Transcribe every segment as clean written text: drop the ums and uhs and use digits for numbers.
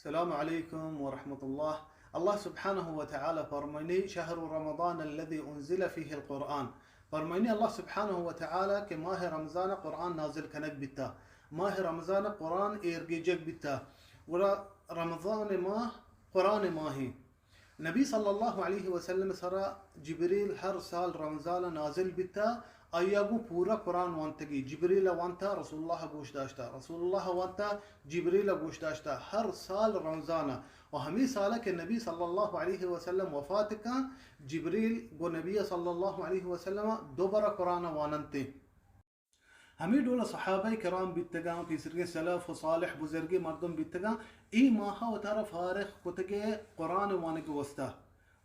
السلام عليكم ورحمة الله. الله سبحانه وتعالى فرماني شهر رمضان الذي أنزل فيه القرآن. فرماني الله سبحانه وتعالى كماه رمضان قرآن نازل كنك بتا، ماه رمضان قرآن إرجيجك بتا، ولا رمضان ما قرآن ماهي. نبي صلى الله عليه وسلم سرا جبريل هر سال رمضان نازل بتا ايابو پورا قرآن وانتگی جبريل وانتا رسول الله گوش داشتا، رسول الله وانتا جبريل گوش داشتا هر سال رمضان. و همي سالة که نبی صلی الله علیه و سلم وفات کا جبريل گو نبی صلی الله علیه و سلم دوباره قرآن واننتے. همي دول صحابه کرام بیتگان پیسرگی سلف و صالح بزرگی مردم بیتگان ای ماها و تارا فارغ کتگی قرآن وانگ وستا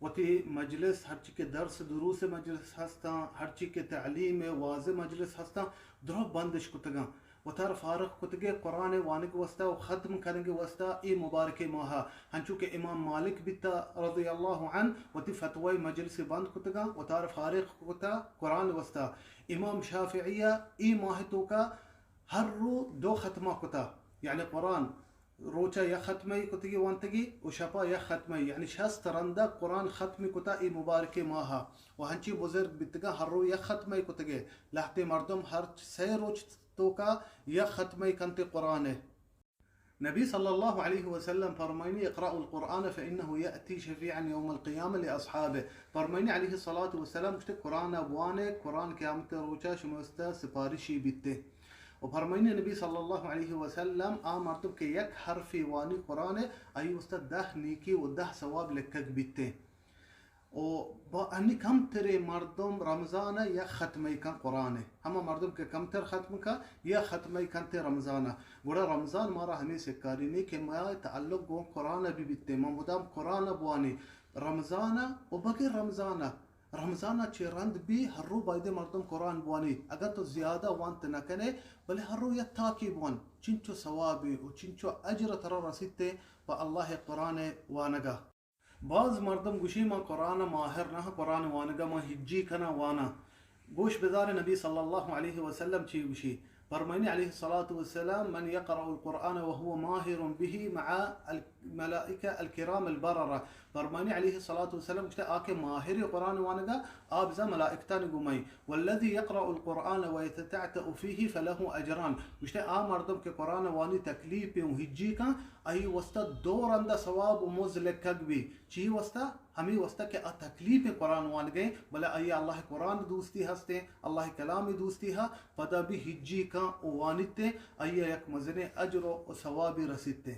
وتی مجلس هر چی که درس دروس مجلس هستا، هر چی که تعلیم واضح مجلس هستا درو بندش کتگان و تار فارغ کتگی قرآن وانگ وستا و ختم کرنگ وستا ای مبارک ماها. هنچو که امام مالک بیتا رضی الله عنه وتی فتوی مجلس بند کتگان و تار فارغ کتا قرآن وستا. امام شافعیه ای ماه تو کا هر رو دو ختمه کتا، یعنی قرآن روچا یا ختمه کتگی وانتگی و شپا یا ختمه، یعنی شست رنده قرآن ختم کتا ای مبارک ماها. و هنچی بزرگ بیتگا هر رو یا ختمه کتگی لحت مردم هر سه روچ تو کا یا ختمه کنت قرآنه. نبي صلى الله عليه وسلم فرماني اقرأوا القرآن فإنه يأتي شفيعا يوم القيامة لأصحابه. فرماني عليه الصلاة والسلام كشت قرآن أبوانه قرآن قيامت روچا شمستا سفارشي بيته. وفرماني النبي صلى الله عليه وسلم آمرتم كي يك حرفي واني قرآن أي استد ده نيكي وده ثواب لكك بيته. و با اني کم تر مردم رمضان یا ختمه کن قرآن، همه مردم که کم تر ختم کا یا ختمه کن تر رمضان. گوڑا رمضان مارا ہمیں سکاری نہیں کہ ما تعلق گو قرآن بھی بیتے ما مدام قرآن بوانی رمضان و بغیر رمضان چه رند بھی ہر رو باید مردم قرآن بوانی. اگر تو زیادہ وانت نکنے بلے ہر رو یا تاکی بوان چنچو ثوابی و چنچو اجر ترا رسیتے با اللہ قرآن وانگا. بعض مردم گوشی ما قرآن ماهر نه قرآن وانگا ما هجی کنا وانا. گوش بدار نبی صلی الله علیه و سلم چی گوشی فرماني عليه الصلاة والسلام من يقرأ القرآن وهو ماهر به مع الملائكة الكرام البررة. فرماني عليه الصلاة والسلام كتا آكي ماهر القرآن وانگا آبزا ملائكتان قمي والذي يقرأ القرآن ويتتعتأ فيه فله أجران. كتا مردم كقرآن واني تكليف وهجيكا أي وستا دور عند ثواب ومزلك كقبي چي وستا همي وستا کے تکلیف قرآن وان گئے بلا اي الله قرآن دوستی ہستے الله کلامی دوستی ها پدا بھی ہجی کا وانتے اي یک مزنے اجر و ثواب رسیتے.